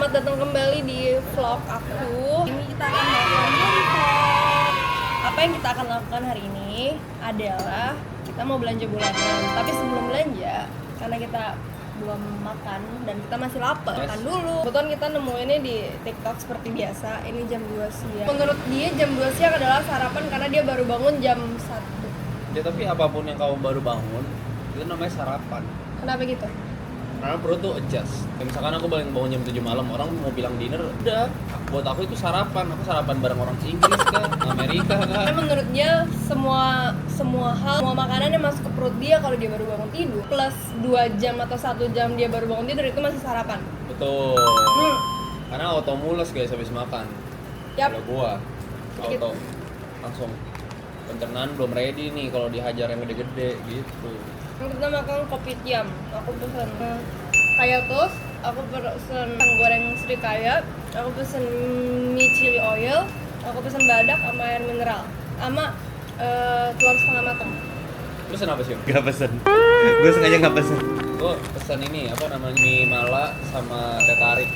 Selamat datang kembali di vlog aku. Ini kita akan melakukan vlog. Apa yang kita akan lakukan hari ini adalah kita mau belanja bulanan. Tapi sebelum belanja, karena kita belum makan dan kita masih lapar, makan dulu. Kebetulan kita nemuinnya di TikTok seperti biasa. Ini jam 2 siang. Menurut dia jam 2 siang adalah sarapan karena dia baru bangun jam 1. Ya tapi apapun yang kamu baru bangun, itu namanya sarapan. Kenapa gitu? Karena perut tuh adjust. Kayak misalkan aku bangun jam 7 malam, orang mau bilang dinner, udah. Buat aku itu sarapan. Aku sarapan bareng orang Inggris kah, Amerika kah. Karena menurut dia semua hal, semua makanan yang masuk ke perut dia kalau dia baru bangun tidur plus 2 jam atau 1 jam dia baru bangun tidur itu masih sarapan. Betul. Karena auto mules guys habis makan. Yap. Kalau gua auto langsung pencernaan belum ready nih kalau dihajar yang gede-gede gitu. Kita makan kopi tiam. Aku pesen kaya toast, aku pesen goreng srikaya, aku pesen mie chili oil, aku pesen badak sama air mineral, sama telur setengah matang. Lu pesen apa sih? Gak pesen. Gue sengaja gak pesen. Gua pesen ini apa namanya mie mala sama teh tarik.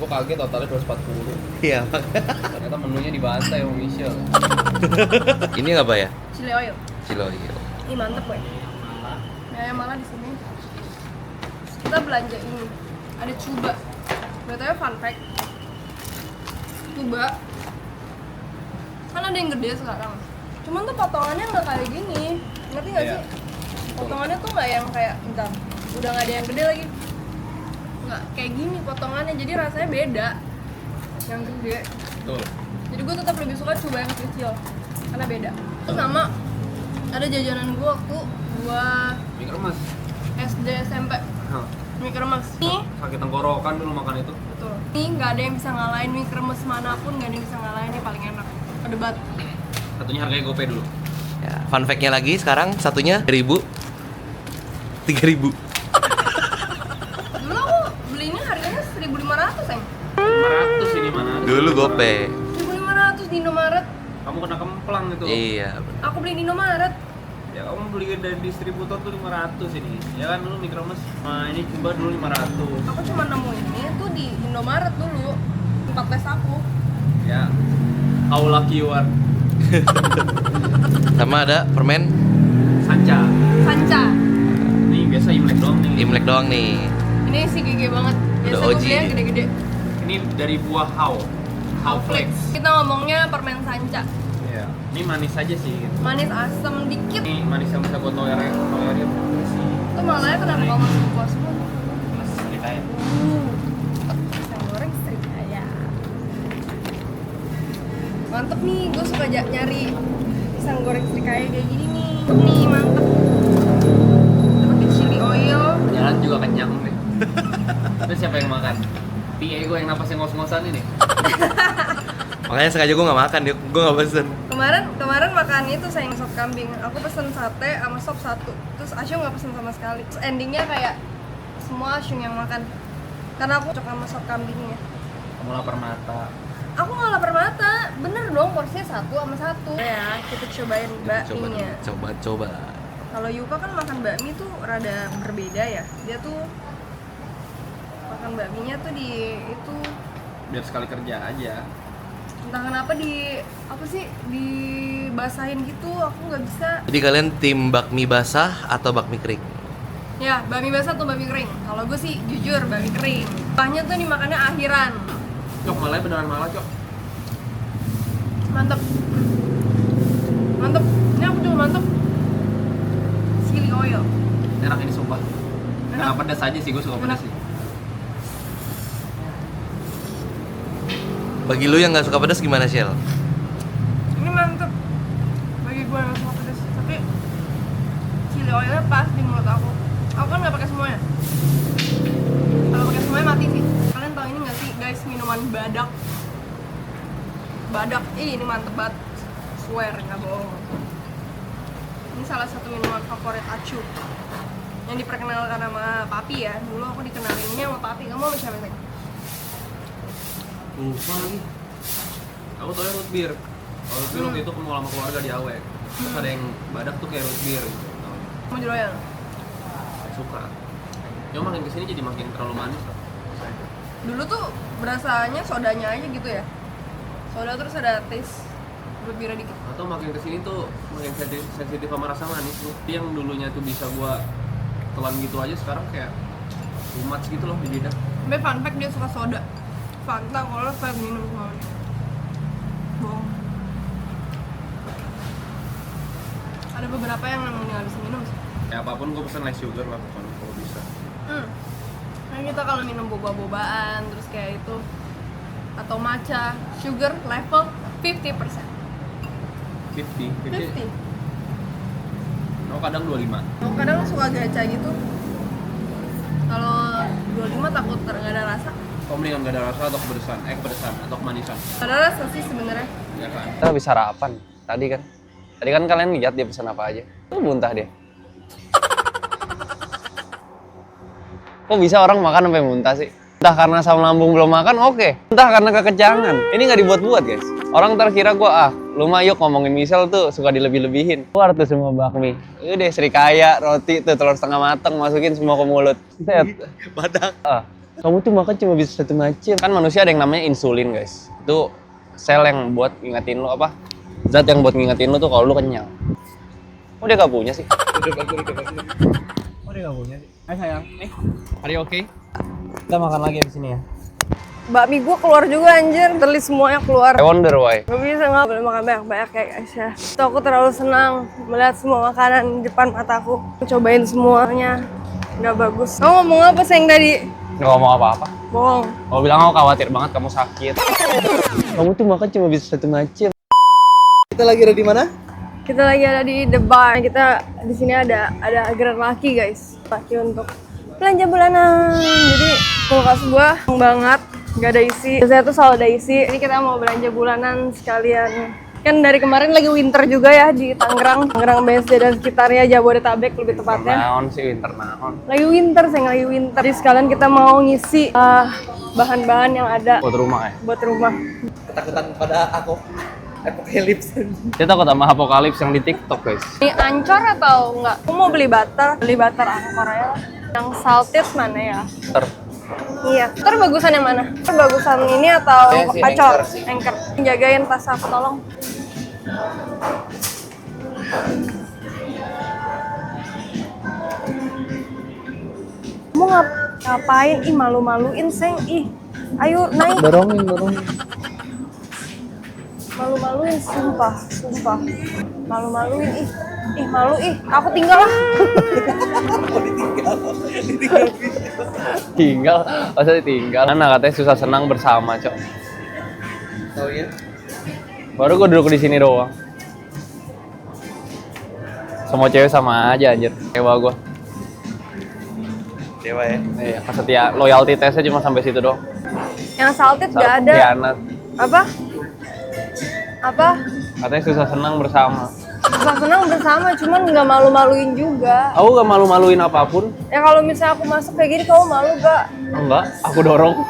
Gua kaget totalnya 240. Iya. Ternyata menunya dibantai sama Michelle. Ini apa ya? Chili oil. Cilo. Ini mantep boy. Ya malah di sini. Kita belanja ini. Ada cuba. Betulnya fun fact. Cuba. Kan ada yang gede sekarang. Cuman tuh potongannya nggak kayak gini. Ngerti nggak sih? Potongannya tuh nggak yang kayak bentar. Udah nggak ada yang gede lagi. Nggak kayak gini potongannya. Jadi rasanya beda. Yang gede. Betul. Jadi gue tetap lebih suka coba yang kecil karena beda. Terus sama ada jajanan gue waktu gue Mie kremes. SD SMP Hah. mie kremes. Nih Sakit tenggorokan dulu makan itu. betul. Nih nggak ada yang bisa ngalahin mie kremes manapun, nggak ada yang bisa ngalahin, ini paling enak. Debat. Satunya harganya GoPay dulu. Ya, fun fact-nya lagi sekarang satunya 1.000. 3.000. Dulu aku belinya harganya 1.500 sayang. 500 ini mana? Dulu GoPay. 1.500 di Indomaret. Kamu kena kemplang itu. Iya. Aku beli di Indomaret. Ya kamu beli dari distributor tuh 500 ini. Ya kan dulu mie kremes. Nah, ini coba dulu 500. Aku cuma nemuinnya tuh di Indomaret dulu. Tempat tes aku. Ya. How lucky you are. Sama ada permen Sanca. Sanca. Nih biasa Imlek doang nih. Imlek doang nih. Ini sih gede banget. Biasa Udah gue OG belinya nih. gede-gede. Ini dari buah How Flex. Kita ngomongnya permen sanca. Iya. Ini manis aja sih gitu. Manis asem dikit. Ini manis yang bisa gue tolerir sih. Itu malahnya kenapa kamu suka semua? Mas ceritanya. Pisang goreng srikaya. Mantep nih, gue suka nyari pisang goreng srikaya kayak gini nih. Nih mantep. Pakai chili oil. Jalan juga kenyang deh. Terus siapa yang makan? PA gue yang napasnya ngos-ngosan ini. Makanya sengaja gue gak makan, gue gak pesen. Kemarin makan itu sayang sop kambing. Aku pesen sate sama sop 1. Terus Asyung nggak pesen sama sekali. Terus endingnya kayak semua Asyung yang makan. Karena aku cocok sama sop kambingnya. Kamu lapar mata. Aku nggak lapar mata, bener dong porsinya 1 sama 1. Ya, kita cobain bakminya. Coba. Kalau Yuka kan makan bakmi tuh rada berbeda ya. Dia tuh makan bakminya tuh di itu Biar sekali kerja aja. entah kenapa dibasahin gitu, aku nggak bisa. Jadi kalian tim bakmi basah atau bakmi kering? Ya, bakmi basah atau bakmi kering? Kalau gue sih jujur bakmi kering. Kuahnya tuh dimakannya akhiran. Cok, malah beneran malah cok. Mantep. Mantep. Ini aku juga mantep. Chili oil. Enak ini sumpah. Enak. Enak pedas aja sih, gue suka pedas Enak. sih. Bagi lu yang gak suka pedas gimana, Shell? Ini mantep. Bagi gue yang suka pedas. Tapi chili oilnya pas di mulut aku. Aku kan nggak pakai semuanya. Kalau pakai semuanya mati sih. Kalian tahu ini nggak sih guys, minuman badak. Badak, ini mantep banget. Swear nggak bohong. Ini salah satu minuman favorit Acu. Yang diperkenalkan sama Papi ya. Dulu aku dikenalinnya sama Papi. Kamu sama siapa sih? Lupa lagi. Aku tau root beer. Kalau root beer waktu itu mau sama keluarga di Awe. Terus ada yang badak tuh kayak root beer gitu. Mau jeroyan? Suka. Cuma makin kesini jadi makin terlalu manis lah. Dulu tuh berasanya sodanya aja gitu ya. Soda terus ada taste berbira dikit. Atau makin kesini tuh makin sensitif sama rasa manis tuh. Yang dulunya tuh bisa gua telan gitu aja sekarang kayak too much gitu loh di lidah. Tapi fun fact dia suka soda. Fanta kalau kayak minum semuanya. Bohong. Ada beberapa yang memang nggak bisa minum sih. Ya apapun gua pesen less sugar lah pokoknya kalau bisa. Nah kita kalau minum boba-bobaan terus kayak itu atau matcha, sugar level 50%. 50. Oh kadang 25. Oh, kadang suka gacha gitu. Kalau 25 takut nggak ada rasa. Oh mendingan gak ada rasa atau kepedesan atau kemanisan. Ada rasa sih sebenarnya. Ya kan? Kita habis sarapan tadi kan. Tadi kan kalian lihat dia pesan apa aja. Tuh muntah dia. Kok bisa orang makan sampai muntah sih? Entah karena asam lambung belum makan, oke. Entah karena kekenyangan. Ini nggak dibuat-buat, guys. Orang terkira gua, lu mah yuk ngomongin misal tuh suka dilebih-lebihin. Keluar tuh semua bakmi. Udah serikaya, roti tuh telur setengah mateng, masukin semua ke mulut. Set. Badak. Kamu tuh makan cuma bisa satu macam. Kan manusia ada yang namanya insulin, guys. Itu sel yang buat ngingetin lu apa? Zat yang buat ngingetin lu tuh kalau lu kenyang. Oh dia gak punya sih? Udah gak punya sih. Hai sayang, nih. Are you okay? Kita makan lagi di sini ya. Bakmi gua keluar juga anjir, telis semuanya keluar. I wonder why. Gak bisa nggak boleh makan banyak-banyak kayak Aisyah. Tuh aku terlalu senang melihat semua makanan di depan mataku. Cobain semuanya, nggak bagus. Kamu ngomong apa sayang tadi? Nggak ngomong apa-apa. Bohong. Kamu bilang aku khawatir banget kamu sakit. Kamu tuh makan cuma bisa satu macam. Kita lagi ada di mana? Kita lagi ada di The Bar. Kita di sini ada gerak laki guys. Laki untuk belanja bulanan. Jadi kulkas gua banget, nggak ada isi. Saya tuh selalu ada isi. Ini kita mau belanja bulanan sekalian. Kan dari kemarin lagi winter juga ya di Tangerang, BSD dan sekitarnya, Jabodetabek lebih tepatnya. Naon sih winter naon. Lagi winter, lagi winter. Jadi sekalian kita mau ngisi bahan-bahan yang ada Buat rumah ya. buat rumah. Ketakutan pada aku. Apocalypse. Dia takut sama apokalips yang di TikTok, guys. Ini ancur atau enggak? Aku mau beli butter aku Korea lah. Yang salted mana ya? Iya. Ntar bagusan yang mana? Ntar bagusan ini atau Iya sih, acor? Anchor sih. Anchor. Jagain tas aku tolong. Kamu ngapain? Ih malu-maluin Seng. Ih. Ayo naik. Dorongin. Malu-maluin sumpah. Malu-maluin ih. Ih malu ih. Aku tinggal lah. Tinggal, masa ditinggal? Mana katanya susah senang bersama, Cok. Tahu ya? Baru gue duduk di sini doang. Semua cewek sama aja anjir. Dewa gue. Dewa ya? Iya, setia loyalty testnya cuma sampai situ doang. Yang salted gak ada. Khianat. Apa? Katanya susah senang bersama. Susah senang bersama, cuman nggak malu-maluin juga. Aku gak malu-maluin apapun. Ya kalau misalnya aku masuk kayak gini, kamu malu gak? Enggak, aku dorong.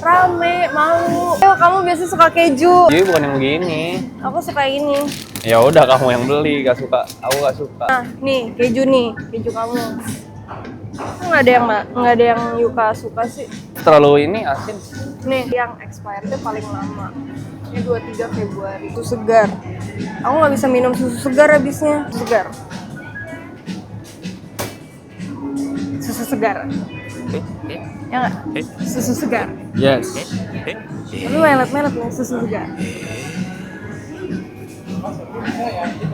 Rame, malu. Kamu biasa suka keju. Jadi bukan yang begini. Aku suka ini. Ya udah kamu yang beli, gak suka. Aku gak suka. Nah, nih keju kamu. Nggak ada yang Yuka suka sih. Terlalu ini asin. Nih, yang expirednya paling lama. Ini 23 Februari. Susu segar. Aku nggak bisa minum susu segar habisnya. Susu segar. Ya nggak? Susu segar. Yes. Tapi melet-melet nih susu segar.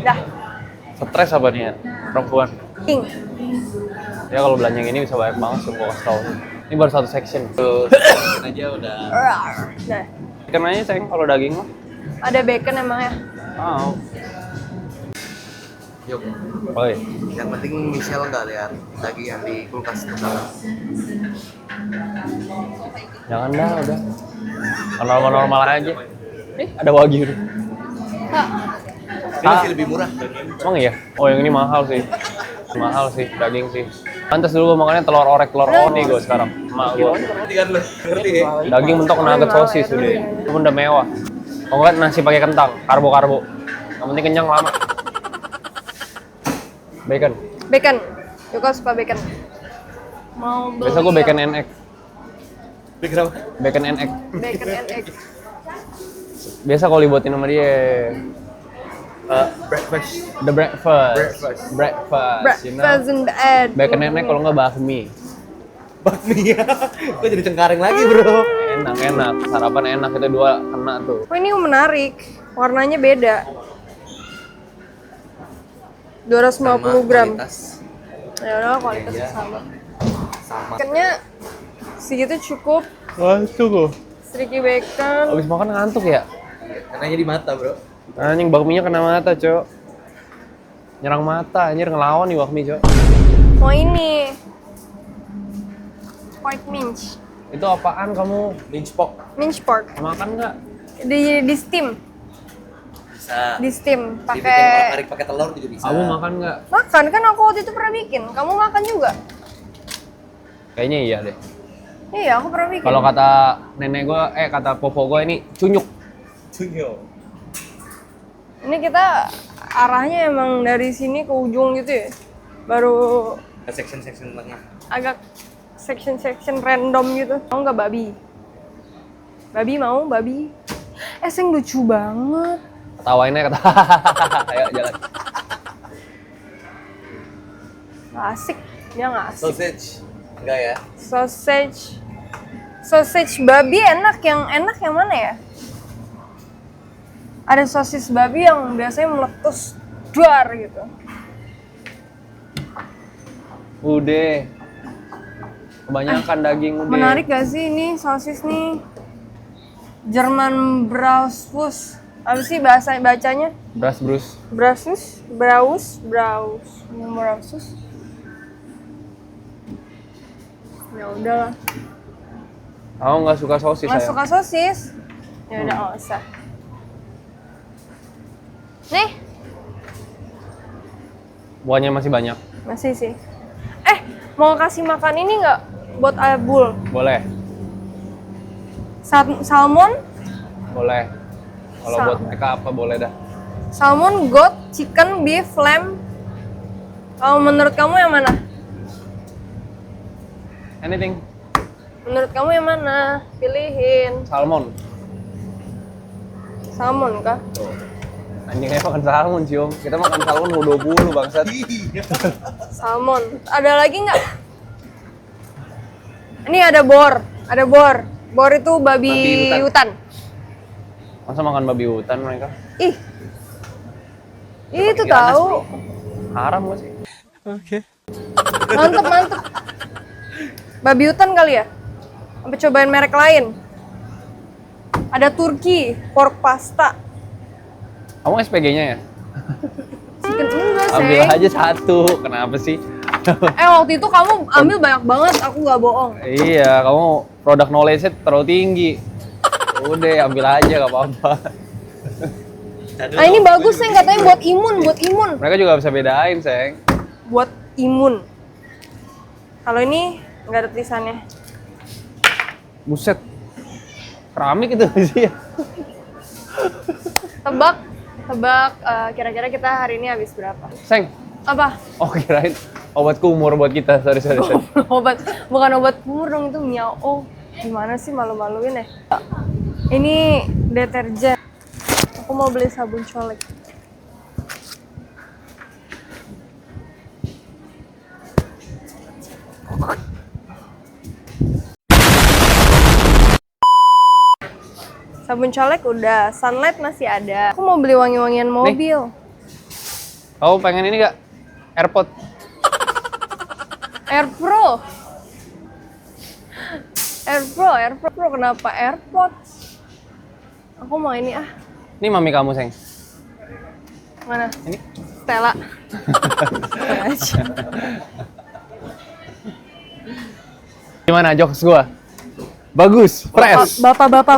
Dah. Stres apa nih ya? Perempuan. King. Ya kalau belanja yang ini bisa banyak banget sih, gua kasih tau. Ini baru satu section. Tuh, aja udah. Dah. Ikan aja sayang kalau daging mah. Ada bacon emang ya? Oh. Yuk, Oi. yang penting Michelle nggak lihat daging yang di kulkas itu. Jangan dah, udah. Normal-normal aja. Ada wagyu. Ini masih lebih murah. Emang iya? Oh yang ini mahal sih. Mahal sih, daging sih. Pantes dulu gue makannya telur orek, telur oni gue sekarang. Emak gue. Ngerti kan lu? Ngerti ya? Daging mentok nugget sosis udah. Itu udah mewah. Kalau nggak nasi pakai kentang, karbo. Yang penting kenyang lama. Bacon. Yuka suka bacon. Mau beli. Biasa gue bacon and egg. Pikir apa? Bacon and egg. Bacon and egg. Biasa kalau dibuatin sama dia. Breakfast. The breakfast. Breakfast. Breakfast. You know? Breakfast in bed. Bacon and egg kalau nggak bakmi. Bakmi ya. Kok jadi cengkareng lagi, Bro? Enak. Sarapan enak, itu dua kena tuh. Oh, ini menarik. Warnanya beda. 250 gram. Kualitas. Ya udah, kualitasnya Iya. sama. Sama. Baconnya segitu cukup. Ngantuk kok. Sticky bacon. Abis makan ngantuk ya? Kenanya di mata, Bro. Anjing bakminya kena mata, Cok. Nyerang mata, anjir ngelawan nih bakmi, Cok. Oh ini. White mince. Itu apaan kamu? Mince pork. Mince pork. Makan nggak? Di steam. Bisa. Di steam Dibikin pakai. orang pakai telur juga bisa. Kamu makan nggak? Makan kan aku waktu itu pernah bikin. Kamu makan juga? Kayaknya iya deh. Iya, aku pernah bikin. Kalau kata nenek gua, kata popo gua ini cunyuk. Tunyo. Ini kita arahnya emang dari sini ke ujung gitu ya. Baru Section tengah. agak section random gitu. Mau nggak babi? Babi mau babi? Seng lucu banget. Ketawainnya kata. Ayo jalan. Nggak asik, dia nggak asik. Sausage. Enggak ya? Sausage babi enak yang mana ya? Ada sosis babi yang biasanya meletus duar gitu. Udah. Kebanyakan daging udah. Menarik gak sih ini sosis nih? German Bratwurst. Apa sih bacanya? Brus. Bratwurst. Ya udahlah. Aku nggak suka sosis Nggak saya. suka sosis? Ya udah nggak usah. Nih, Buahnya masih banyak. masih sih. Mau kasih makan ini nggak buat Abul? Boleh. Salmon, Boleh. Kalau buat mereka apa boleh dah. salmon, goat, chicken, beef, lamb. Kalau menurut kamu yang mana? Anything. Menurut kamu yang mana? Pilihin. Salmon. Salmon kah? Tuh. Anjing kayak makan salmon, Cium. Kita makan salmon mau 20 bangsat. Salmon. Ada lagi nggak? Ini ada bor. Ada bor. Bor itu babi Babi hutan. Masa makan babi hutan mereka? Ih. Itu Pakai tahu. Haram gak sih? Mantep. Babi hutan kali ya? Sampai cobain merek lain. Ada Turki, pork pasta. Kamu SPG-nya ya? Chicken enggak Ambil sih. aja satu. Kenapa sih? Waktu itu kamu ambil banyak banget, aku nggak bohong. Iya, kamu produk knowledge-nya terlalu tinggi. Udah, ambil aja gak apa-apa. Nah ini bagus sih katanya buat imun. Mereka juga bisa bedain, Seng. Buat imun. Kalau ini nggak ada tulisannya. Buset. Keramik itu sih ya. Tebak, kira-kira kita hari ini habis berapa? Seng. Apa? Oh, kirain obat kumur buat kita. Sorry. Obat, bukan obat kumur dong itu miao. Oh, gimana sih malu-maluin ya? Ini deterjen. Aku mau beli sabun colek. Sabun colek udah, sunlight masih ada. Aku mau beli wangi-wangian mobil. Kamu pengen ini gak? AirPod. Air Pro. Air Pro kenapa AirPods? Aku mau ini ah. Ini mami kamu, Seng. Mana? Ini. Stella. Aja. Gimana jokes gua? Bagus, fresh. Bapak-bapak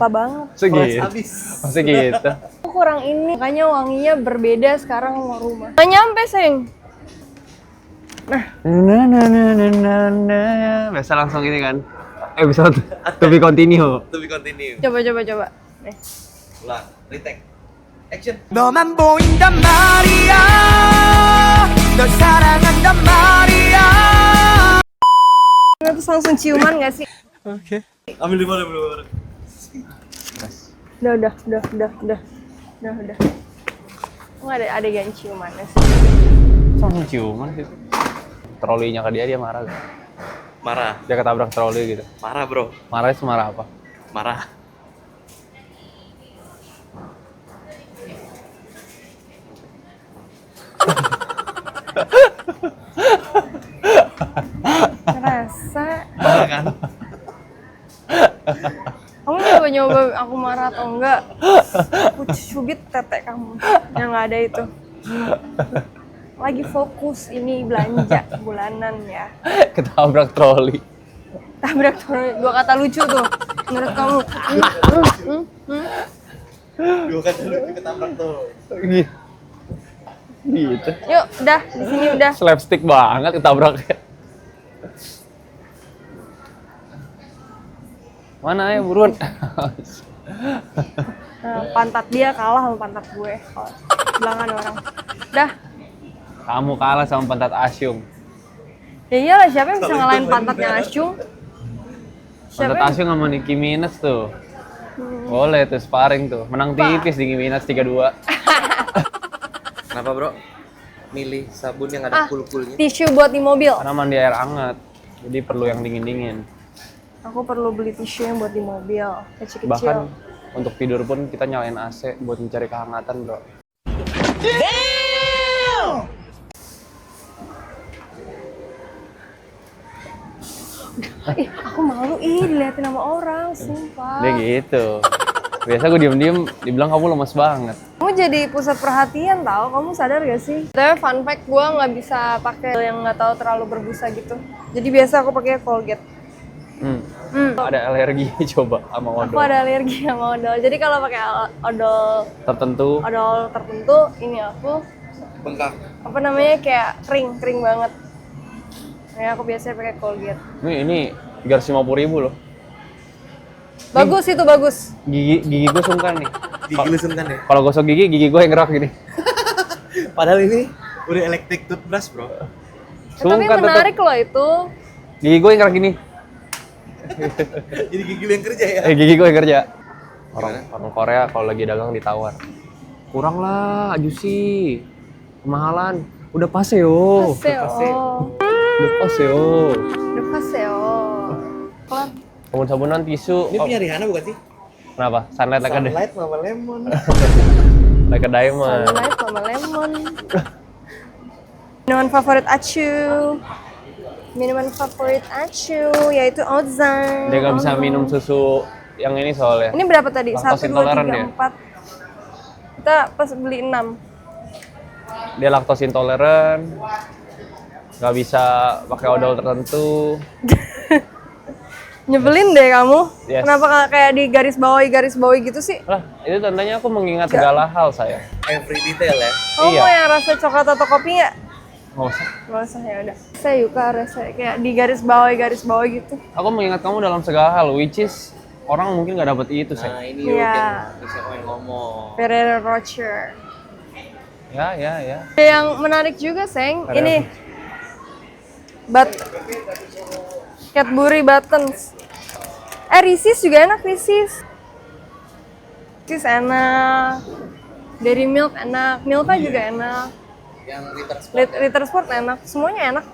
banget. Segitu. Habis. Masih gitu. Aku kurang ini, makanya wanginya berbeda sekarang sama rumah. Nggak nyampe, Seng. Biasa langsung ini kan. Episode to be continue. To be continue. Coba. Nih. Ulang. Retake. Action. 너만 보인단 말이야 널 사랑한단 말이야 Terus langsung ciuman nggak sih? Ambil di mana bro? Udah. Nggak ada adegan ciumannya sih. Langsung ciuman sih. Trolinya ke dia marah gak? Marah, Dia ketabrak troli gitu. marah bro, Marahnya semarah apa? marah. Ngerasa. Marah kan? Kamu nyoba aku marah atau enggak? Aku cubit tete kamu. Yang nggak ada itu. Lagi fokus ini belanja bulanan ya. Ketabrak troli. Tabrak turun. Dua kata lucu tuh. Menurut kamu? Dua kata lucu ketabrak tuh. Gitu. Yuk, udah di sini udah. Slapstick banget ketabraknya. Mana ya buruan? Nah, pantat dia kalah sama pantat gue. Kalau belangan orang. Dah. Kamu kalah sama pantat Asyung. Ya iyalah, siapa yang bisa ngalahin pantatnya Asyung? Pantat Asyung sama Nicki Minaj tuh. Boleh tuh sparring tuh. Menang tipis di Nicki Minaj 3-2. Kenapa bro? Milih sabun yang ada kul-kulnya? Tisu buat di mobil. Karena mandi air hangat. Jadi perlu yang dingin-dingin. Aku perlu beli tisu yang buat di mobil. Kecil-kecil. Bahkan untuk tidur pun kita nyalain AC buat mencari kehangatan, bro. Ih, aku malu diliatin sama orang, sumpah. Dia gitu. Biasa gue diem-diem, dibilang kamu lemes banget. Kamu jadi pusat perhatian tau, kamu sadar gak sih? Tapi fun fact, gue nggak bisa pakai yang nggak tahu terlalu berbusa gitu. Jadi biasa aku pakai Colgate. Ada alergi coba sama Aku odol ada alergi sama odol. Jadi kalau pakai odol tertentu, ini aku Bengkak. apa namanya kayak kering banget. Ya aku biasanya pakai Colgate. Ini 350.000 loh. Bagus itu bagus. Gigi gue sungkan nih. Gigi lu sungkan ya? Kalau gosok gigi gue yang gerak gini. Padahal ini udah electric toothbrush bro. Tapi Sungkan menarik loh itu. Gigi gue yang gerak gini. Jadi gigi lu yang kerja ya? Gigi gue yang kerja. Orang Korea kalau lagi dagang ditawar. Kurang lah, ajusi. Kemahalan. Udah paseo. Paseo. Udah paseo. Udah paseo. Kelar. Sabun-sabunan, tisu. Ini punya Rihanna bukan sih? Kenapa? Sunlight like a Sunlight Mama Lemon. like a diamond. Sunlight sama lemon. Minuman favorit Acu. Minuman favorit Acu yaitu Ozan. Dia nggak bisa minum susu yang ini soalnya. Ini berapa tadi? Laktose 1, 2, intoleran 3, dia. 4. Kita pas beli 6. Dia laktos intoleran. Nggak bisa pakai odol tertentu. Nyebelin deh kamu. Yes. Kenapa kayak di garis bawahi gitu sih? Lah, itu tandanya aku mengingat segala hal saya. Every detail ya? Kamu Iya. mau yang rasa coklat atau kopi nggak? Nggak usah. Nggak usah ya udah. Saya Yuka rasa kayak di garis bawahi gitu. Aku mengingat kamu dalam segala hal, which is orang mungkin nggak dapet itu, Nah say. ini Iya. yang bisa yang ngomong. Ferrero Rocher. Ya. Ada yang menarik juga, Seng. Ferrero. Ini Cadbury Buttons. Reese's juga enak, Reese's. Reese's enak. Dairy Milk enak. Milka juga enak. Yang Ritter Sport. Ritter Sport enak. Semuanya enak.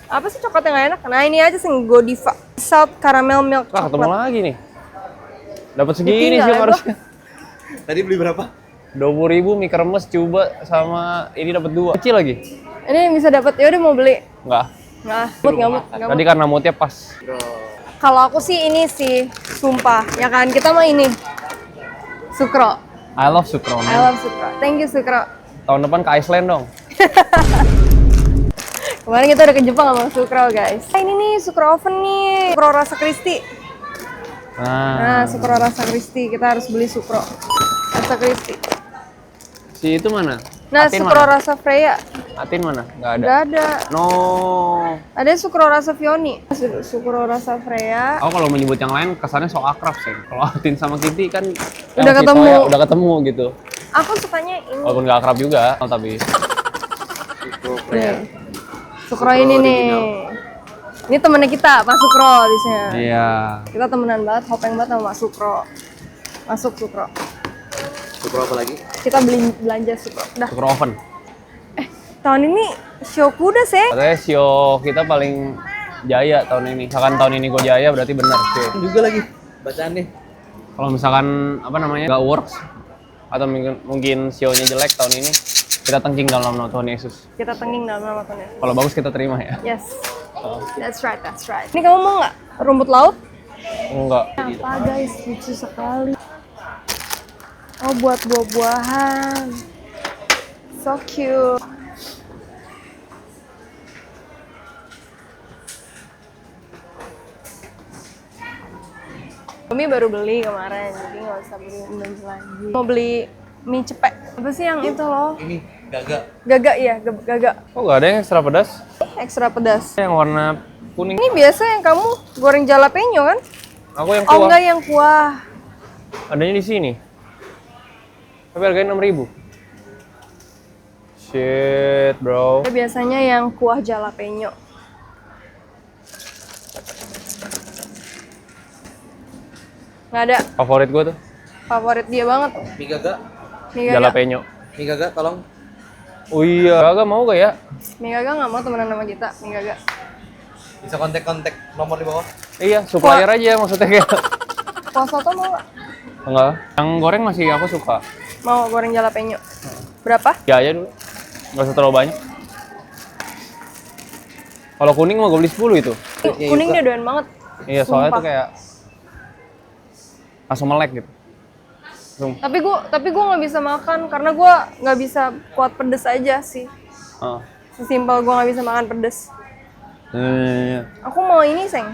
Apa sih coklat yang gak enak? Nah ini aja sih Godiva. Salt Caramel Milk Lah, ketemu Coklat. lagi nih. Dapat segini Ditinggal sih ya, harusnya. Tadi beli berapa? 20.000 mie kremes coba sama ini dapat 2. Kecil lagi. Ini yang bisa dapat. Ya udah mau beli. Enggak. Ngamut. Tadi karena moodnya pas. Bro. Kalau aku sih ini sih, sumpah. Ya kan, kita mah ini. Sukro. I love Sukro. I love Sukro. Thank you Sukro. Tahun depan ke Iceland dong. Kemarin kita udah ke Jepang sama Sukro guys. Ini nih Sukro oven nih. Sukro rasa crispy. Nah, Sukro rasa crispy. Kita harus beli Sukro rasa crispy. Si itu mana? Nah, Atin Sukro mana? rasa Freya. Atin mana? Nggak ada. Udah ada. No. Ada Sukro rasa Vioni. Sukro rasa Freya. Aku kalau menyebut yang lain kesannya sok akrab sih. Kalau Atin sama Kitty kan Udah si ketemu. Toya udah ketemu gitu. Aku sukanya ini. Walaupun nggak akrab juga, tapi Nih. Sukro ini nih. Ini temennya kita, Pak Sukro abisnya. Iya. Kita temenan banget, hopeng banget sama Pak Sukro. Masuk Sukro. Sukro apa lagi? Kita belanja Sukro. Udah. Sukro oven. Tahun ini show kuda sih. Katanya sio kita paling jaya tahun ini. Misalkan tahun ini gue jaya berarti benar sih. Juga lagi. Bacaan nih. Kalau misalkan apa namanya nggak works atau mungkin sionya jelek tahun ini, kita tengking dalam nama Tuhan Yesus. Kita tenging dalam nama Tuhan Yesus. Kalau bagus kita terima ya. Yes. That's right, that's right. Ini kamu mau nggak rumput laut? Enggak. Apa guys, lucu sekali. Oh, buat buah-buahan. So cute. Kami baru beli kemarin, jadi nggak usah beli lagi. Mau beli mie cepek. Apa sih yang itu loh? Ini gagak. Gagak iya, gagak. Oh nggak ada yang ekstra pedas? Ekstra pedas. Yang warna kuning. Ini biasa yang kamu goreng jalapeno kan? Aku yang Oh kuah. enggak, yang kuah. Adanya di sini. Tapi harganya 6.000. Shit, bro. Biasanya yang kuah jalapeno. Nggak ada. Favorit gue tuh Favorit dia banget. Mie gagak. Mie gagak. jalapeno. Mie gagak tolong. Oh iya, Gaga mau gak ya? Mie gagak nggak mau temenan sama kita. Mie gagak. Bisa kontak nomor di bawah. Iya, supplier aja maksudnya kayak. Kuah soto mau nggak? Enggak, yang goreng masih aku suka. Mau goreng jalapeno. Berapa? Ya aja dulu. Gak usah terlalu banyak. Kalau kuning mau gue beli 10 itu. Kuning dia doyan banget. Iya, soalnya Sumpah. tuh kayak langsung melek gitu. Langsung. Tapi gue nggak bisa makan karena gue nggak bisa kuat pedes aja sih. Ah. Sesimpel gue nggak bisa makan pedes. Iya. Aku mau ini, Seng.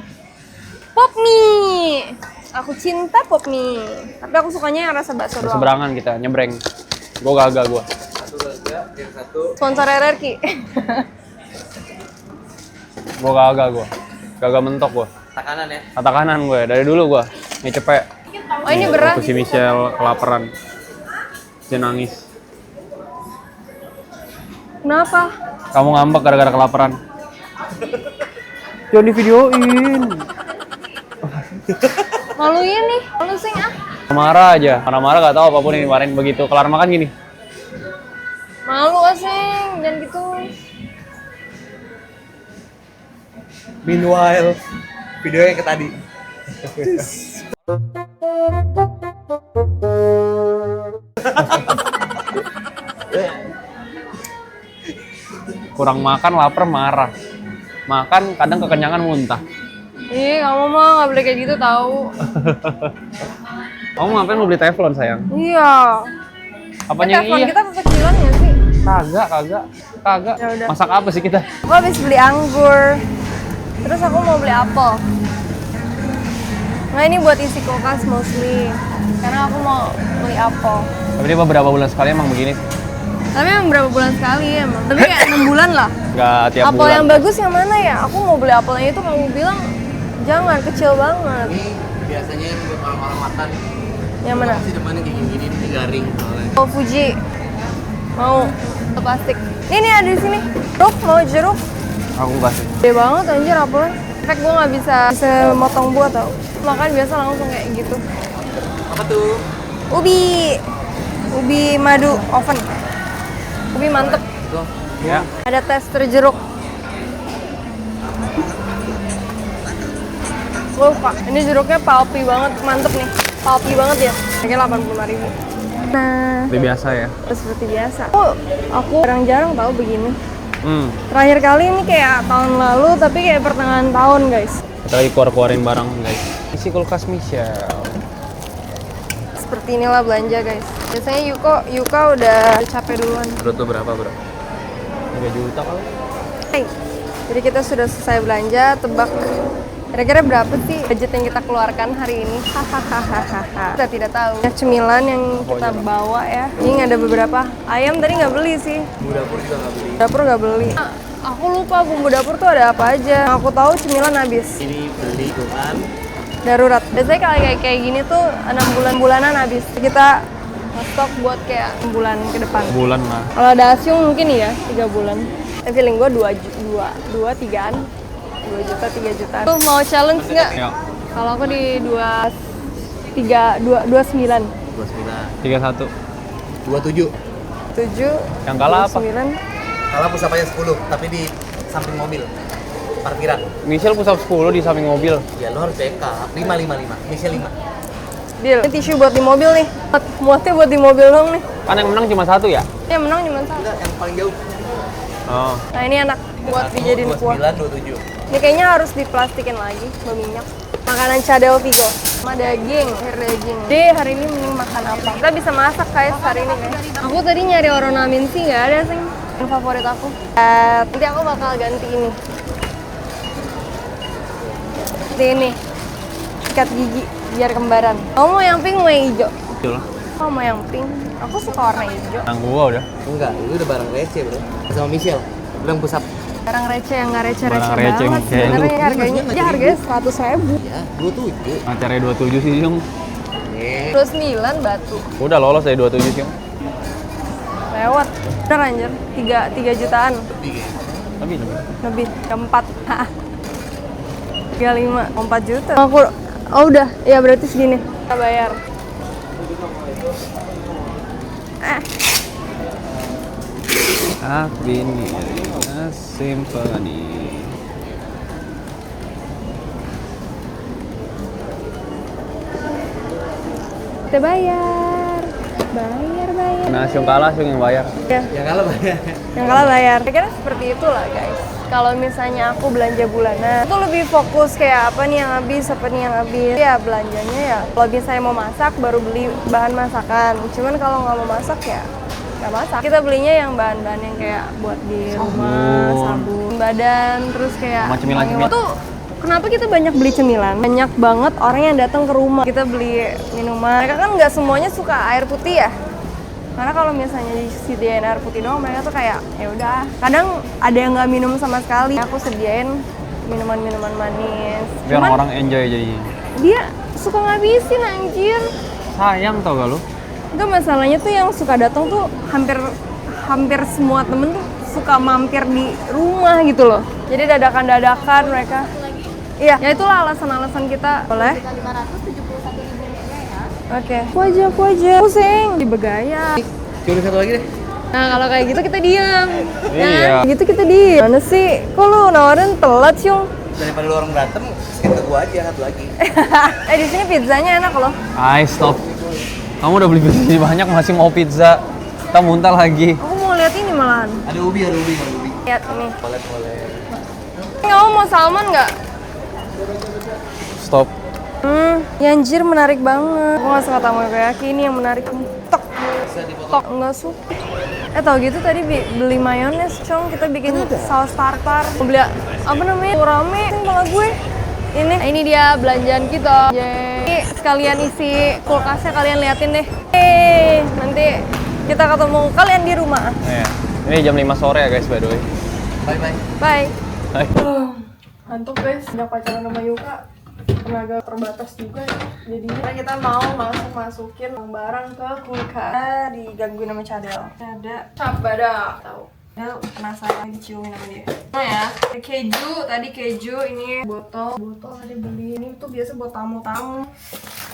Pop mie. Aku cinta pop mie. Tapi aku sukanya yang rasa bakso doang. Seberangan kita, nyebreng. Gue Gaga gue. Satu gagak, yang satu. Sponsor RRQ. Gue Gaga gue. Gaga mentok gue. Takanan ya. Kata kanan gue, dari dulu gue. Ini cepet. Oh ini beras. Waktu si Michelle kelaparan. Dia nangis. Kenapa? Kamu ngambek gara-gara kelaparan. Jangan di videoin. Maluin nih. Malu Seng ah. Marah aja. Marah-marah gak tahu apapun yang dimarahin begitu. Kelar makan gini. Malu ah Seng. Jangan gitu. Meanwhile, video yang ke tadi. Kurang makan, lapar, marah. Makan, kadang kekenyangan muntah. Ih, kamu mah nggak boleh kayak gitu tahu. Kamu ngapain mau beli teflon, sayang? Iya. Apanya yang Telepon iya? kita kekecilan nggak sih? Kagak. Ya udah. Masak apa sih kita? Aku habis beli anggur. Terus aku mau beli apel. Nah ini buat isi kulkas mostly. Karena aku mau beli apel. Tapi dia beberapa bulan sekali emang begini. Tapi emang berapa bulan sekali emang. Tapi kayak 6 bulan lah. Gak tiap Apel bulan. yang bagus yang mana ya? Aku mau beli apelnya itu kamu bilang jangan, kecil banget. Ini biasanya buat orang-orang makan. Yang mana? Masih depannya kayak gini, ini garing soalnya. Oh Fuji. Mau plastik. Ini ada di sini. Jeruk, mau jeruk? Aku kasih. Gede banget anjir apelnya. Efek gue nggak bisa motong buah tau. Makan biasa langsung kayak gitu. Apa tuh? Ubi madu oven. Ubi mantep. Tuh. Ya. Ada tester jeruk. Gue suka. Ini jeruknya pulpy banget, mantep nih. Pulpy banget ya. Harganya 85.000. Nah, Seperti biasa ya. seperti biasa. Aku jarang-jarang tahu begini. Terakhir Terakhir kali ini kayak tahun lalu, tapi kayak pertengahan tahun guys. Kita lagi keluarin barang, guys. Isi kulkas Michelle. Seperti inilah belanja guys. Biasanya Yuka udah capek duluan. Bro tuh berapa, bro? 3 juta kali. Hey, jadi kita sudah selesai belanja, tebak kira-kira berapa sih budget yang kita keluarkan hari ini? Hahaha. Kita tidak tahu. Cemilan yang kita bawa ya. Ini ada beberapa. Ayam tadi nggak beli sih. Bumbu dapur juga nggak beli. Dapur nggak beli. Aku lupa bumbu dapur tuh ada apa aja. Aku tahu cemilan habis. Ini beli tuh kan. Darurat. Biasanya kalau kayak gini tuh 6 bulanan habis. Kita stok buat kayak bulan ke depan. Bulan lah. Kalau ada Asyung mungkin ya 3 bulan. Feeling gue 2-3an. 2 juta, 3 juta. Tuh mau challenge nggak? Ya. Kalau aku di 29. 31. 27. 7. Yang kalah apa? 29. Kalah pusapanya 10, tapi di samping mobil. Parkiran. Michelle pusat 10 di samping mobil. Ya lo harus backup. 5. Michelle 5. Deal. Ini tisu buat di mobil nih. Muatnya buat di mobil dong nih. Kan yang menang cuma 1 ya? Yang menang cuma 1. Enggak, yang paling jauh. Oh. Nah ini enak buat dijadiin kuah. 29, 27. Ini kayaknya harus diplastikin lagi, berminyak. Makanan Cadel Vigo sama daging, air daging. Jadi hari ini mending makan apa? Kita bisa masak guys hari ini guys. Aku tadi nyari ornamensi nggak ada sih. Yang favorit aku. Nanti aku bakal ganti ini. Ini sikat gigi biar kembaran. Kamu mau yang pink mau yang hijau? Betul. Kamu mau yang pink? Aku suka warna hijau. Yang gua udah. Enggak, itu udah barang receh bro. Sama Michelle. Bilang pusap. Barang receh yang nggak receh-receh Barang receh banget. kayak lu. Sebenarnya harganya, ya harganya 100.000. Ya, 27. Acaranya 27 sih, Yung. 29 batu. Udah lolos dari 27 sih, Yung. Lewat. Bener anjir, 3 jutaan. Lebih kayaknya. Lebih, keempat. 35, 4 juta. Aku, oh udah, ya berarti segini. Kita bayar. I've been in a symphony. Kita bayar. Bayar. Nah, Yung kalah, Yung yang bayar. Ya, Yang kalah banyak. yang kalah bayar. Kira-kira seperti itulah guys. Kalau misalnya aku belanja bulanan, itu lebih fokus kayak apa nih yang habis, apa nih yang habis. Ya belanjanya ya, kalau misalnya mau masak baru beli bahan masakan. Cuman kalau nggak mau masak ya nggak masak. Kita belinya yang bahan-bahan yang kayak buat di rumah, sabun, badan, terus kayak Sama cemilan-cemilan. Tuh kenapa kita banyak beli cemilan? Banyak banget orang yang datang ke rumah. Kita beli minuman. Mereka kan nggak semuanya suka air putih ya. Karena kalau misalnya disediain air putih doang, mereka tuh kayak ya udah. Kadang ada yang nggak minum sama sekali. Aku sediain minuman-minuman manis. Biar orang enjoy jadinya. Dia suka ngabisin anjir. Sayang tau gak lu? Enggak, masalahnya tuh yang suka datang tuh hampir semua temen tuh suka mampir di rumah gitu loh. Jadi dadakan-dadakan mereka. Iya, ya itulah alasan-alasan kita. Boleh? 571.000 ya. Oke. Aku aja. Pusing. Di Begaya. Curi satu lagi deh. Nah, kalau kayak gitu kita diam. Iya. Nah, gitu kita diam. Mana sih? Kok lu nawarin telat, Yung? Daripada lu orang berantem, skip ke gua aja satu lagi. Di sini pizzanya enak loh. Ay, stop. Kamu udah beli pizza banyak, masih mau pizza. Kita muntah lagi. Aku mau lihat ini malahan. Ada ubi. Lihat ini. Boleh. Kamu mau salmon nggak? Stop. Ya anjir menarik banget. Aku nggak suka takoyaki, ini yang menarik nih. Tok, nggak suka. Tau gitu tadi beli mayones, Cong. Kita bikin saus tartar. Mau beli apa namanya? Rame, kepala gue. Ini dia belanjaan kita. Yeay. Sekalian isi kulkasnya, kalian liatin deh. Nanti kita ketemu kalian di rumah. Iya. Ini jam 5 sore ya guys, by the way. Bye. Bye. Hai. Ngantuk guys, udah pacaran sama Yuka. Tenaga terbatas juga ya. Jadinya kita mau masukin barang ke kulkas. Digangguin sama Cadel. Ada cabada, tahu. Ya penasaran diciumin sama dia. Nah ya, tadi keju, ini botol tadi beli. Ini tuh biasa buat tamu-tamu.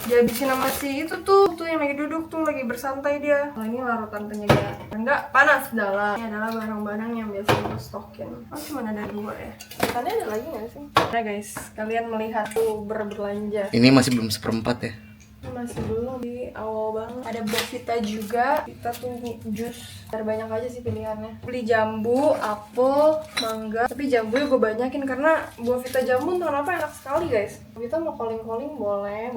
Dihabisin sama si itu tuh yang lagi duduk tuh, lagi bersantai dia. Nah, ini larutan penyedap. Enggak panas dalam. Ini adalah barang-barang yang biasa gue stokin. Oh, cuma ada 2 ya. Tadi ada lagi nggak sih? Nah guys, kalian melihat tuh berbelanja. Ini masih belum seperempat ya. Masih belum, di awal banget. Ada Bovita juga. Kita tuh jus. Ada banyak aja sih pilihannya. Beli jambu, apel, mangga. Tapi jambu gue banyakin karena Bovita jambu entah kenapa enak sekali guys. Kita mau calling boleh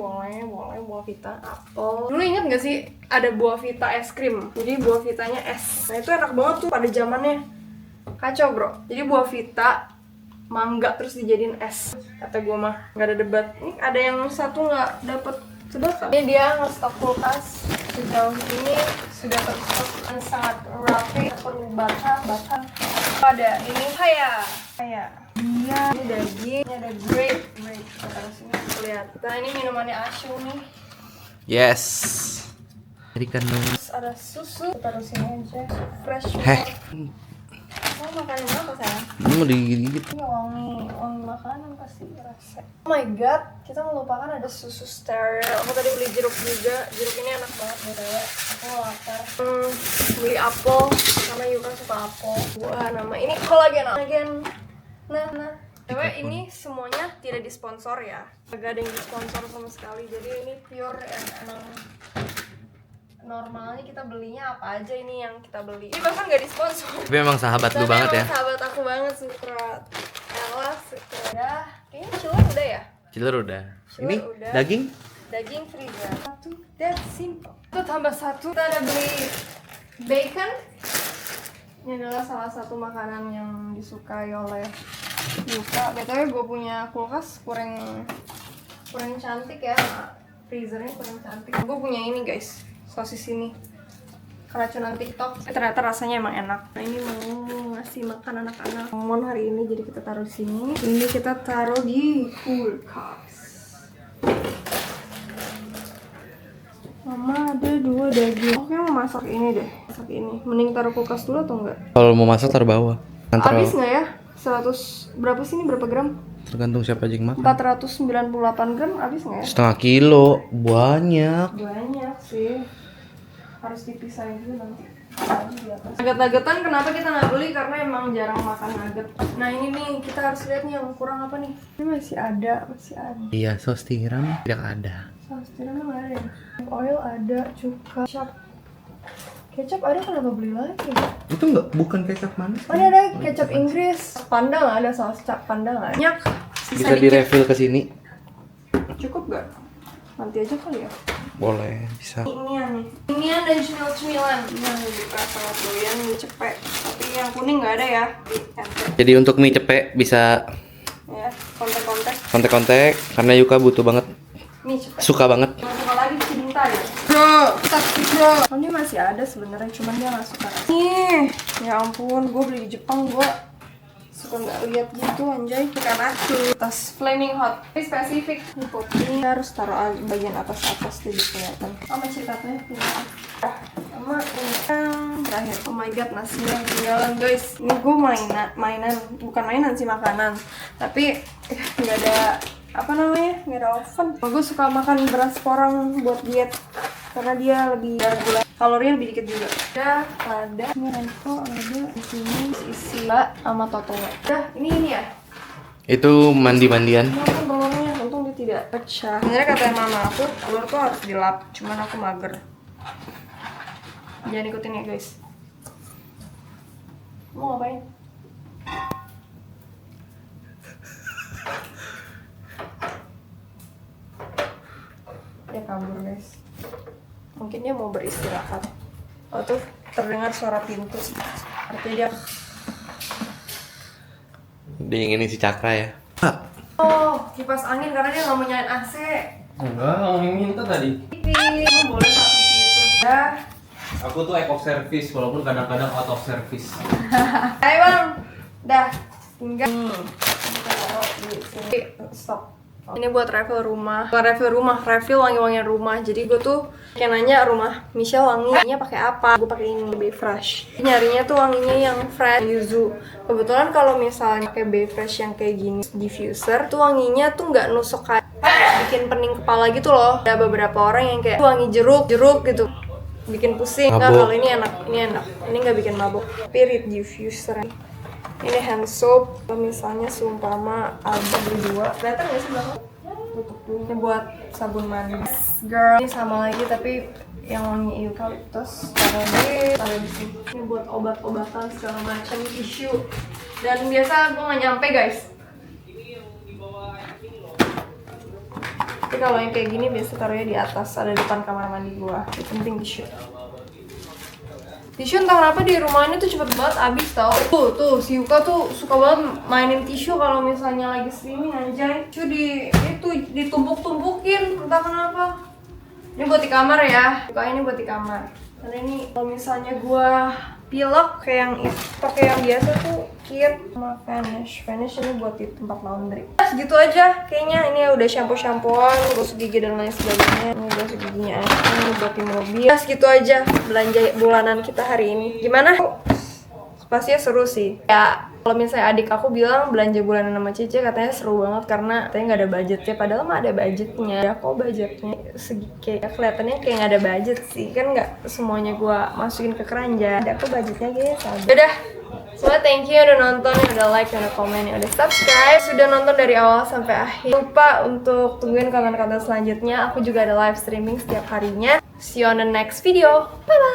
Bovita, apel. Dulu inget gak sih ada Bovita es krim? Jadi Bovitanya es. Nah itu enak banget tuh pada zamannya. Kacau bro. Jadi Bovita mangga terus dijadiin es. Kata gue mah nggak ada debat. Ini ada yang satu nggak dapet. Ini dia nge-stok kulkas sejauh ini sudah terstok dan sangat rapi. Perlu bata. Ada ini kaya. Iya, ini daging, ini ada grape. Kita taruh sini kelihatan. Ini minumannya Ashu nih. Yes. Jadi kan Terus ada susu. Kita taruh sini aja. Fresh. Kamu makanin apa sayang? Ini mau digigit-gigit. Ini wangi makanan pasti rasa. Oh my god, kita melupakan ada susu steril. Aku tadi beli jeruk juga. Jeruk ini enak banget btw. Aku lapar. Beli apel karena Yuka suka apel. Wah, nama ini kolagen. Nah. Btw ini semuanya tidak disponsor ya. Gak ada yang disponsor sama sekali. Jadi ini pure yang emang normalnya kita belinya apa aja ini yang kita beli. Ini bahkan gak disponsor. Tapi emang sahabat lu banget ya. Sahabat aku banget Sukrat. Ella Sukrat. Udah, kayaknya chiller udah ya. Chiller udah. Chiller Ini udah. Daging freezer. Satu, that's simple. Itu tambah satu. Kita ada beli bacon. Ini adalah salah satu makanan yang disukai oleh Yuka. BTW gue punya kulkas kurang cantik ya. Freezernya kurang cantik. Gue punya ini guys, sosis ini. Keracunan TikTok. Ternyata rasanya emang enak. Nah, ini mau ngasih makan anak-anak. Mon hari ini jadi kita taruh di sini. Ini kita taruh di kulkas. Mama ada 2 daging. Oke mau masak ini deh. Masak ini. Mending taruh kulkas dulu atau enggak? Kalau mau masak taruh bawah. Habis nggak ya? 100 berapa sih ini, berapa gram? Tergantung siapa aja yang makan. 498 gram habis nggak ya? Setengah kilo, banyak. Banyak sih. Harus dipisahin dulu nanti. Nugget-nuggetan kenapa kita nggak beli? Karena emang jarang makan nugget. Nah ini nih kita harus lihat nih yang kurang apa nih. Ini masih ada. Iya, saus tiram tidak ada. Saus tiram nggak ada ya? Oil ada, cuka, kecap ada, kenapa beli lagi? Itu bukan kecap manis. Oh ini ada kecap Inggris. Panda nggak ada, saus panda nggak ada. Banyak. Bisa di-refill ke sini. Cukup gak? Nanti aja kali ya. Boleh, bisa. Inian dan cemil-cemilan. Ini yang buka sangat doyan mie cepek. Tapi yang kuning nggak ada ya. Jadi untuk mie cepek bisa Ya, kontek-kontek. kontek-kontek karena Yuka butuh banget. Mie cepek. Suka banget. Yang suka lagi cinta ya. Bro, bro. Oh, ini masih ada sebenarnya, cuman dia nggak suka. Nih, ya ampun, gue beli di Jepang, gue suka nggak lihat gitu anjay. Ikan acu, tas flaming hot. Ini spesifik. Ini putih harus taruh bagian atas jadi kelihatan. Sama cikatnya tinggal. Sama ini yang terakhir. Oh my god, nasinya yang ketinggalan guys. Ini gue mainan, bukan mainan sih, makanan. Tapi nggak ada nggak ada oven. Gue suka makan beras porang buat diet karena dia lebih gula, kalorinya lebih dikit juga. Ada ini Renko, ada di sini isi mbak sama Toto. Ini ya. Itu mandi-mandian. Untung telurnya, untung dia tidak pecah. Sebenarnya kata mama aku, telur tuh harus dilap, cuman aku mager. Jangan ikutin ya guys. Mau ngapain? Dia kabur guys. Mungkin dia mau beristirahat. Oh tuh terdengar suara pintu. Artinya dia. Dia yang ini si Cakra ya. Oh, kipas angin karena dia nggak mau nyalain AC. Enggak, kamu yang minta tadi. Kamu boleh nggak gitu? Dah. Aku tuh eco service walaupun kadang-kadang out of service. Ayo bang. Dah. Tinggal. Stop. Ini buat refill rumah. Bukan refill wangi-wangian rumah. Jadi gue tuh kayak nanya rumah Michelle wanginya pakai apa? Gue pakai ini Be Fresh. Nyarinya tuh wanginya yang fresh, yuzu. Kebetulan kalau misalnya pakai Be Fresh yang kayak gini diffuser, tuh wanginya tuh nggak nusuk kayak bikin pening kepala gitu loh. Ada beberapa orang yang kayak wangi jeruk gitu. Bikin pusing. Nah, kalau ini enak. Ini nggak bikin mabuk. Spirit diffuser. Ini hand soap, kalau misalnya seumpama ada beli 2, kelihatan nggak sih belakang? Tutup dulu. Ini buat sabun mandi. Girl, ini sama lagi tapi yang wangi eucalyptus. Taruh di sini. Ini buat obat-obatan segala macam, tisu. Dan biasa gue nggak nyampe guys. Tapi kalau yang kayak gini biasa taruhnya di atas, ada depan kamar mandi gue. Yang penting tisu. Tisu entah kenapa di rumah ini tuh cepet banget habis tau. Tuh si Yuka tuh suka banget mainin tisu kalau misalnya lagi streaming anjay. Tisu ditumpuk-tumpukin entah kenapa. Ini buat di kamar ya. Yuka ini buat di kamar. Karena ini kalau misalnya gua pilek kayak yang pakai yang biasa tuh kit sama Vanish ini buat di tempat laundry. Segitu aja kayaknya. Ini udah shampoo-shampooan, gosok gigi dan lain sebagainya. Ini gosok giginya ini buat di mobil. Segitu aja belanja bulanan kita hari ini. Gimana? pastinya seru sih. Ya kalau misalnya adik aku bilang belanja bulanan sama Cici katanya seru banget karena katanya nggak ada budgetnya, padahal mah ada budgetnya. Ya kok budgetnya segi kayak kelihatannya kayak nggak ada budget sih, kan nggak semuanya gua masukin ke keranjang. Ada aku budgetnya gitu. Udah. Semua thank you udah nonton, yang udah like, yang udah komen, yang udah subscribe, sudah nonton dari awal sampai akhir. Jangan lupa untuk tungguin konten-konten selanjutnya. Aku juga ada live streaming setiap harinya. See you on the next video. Bye bye.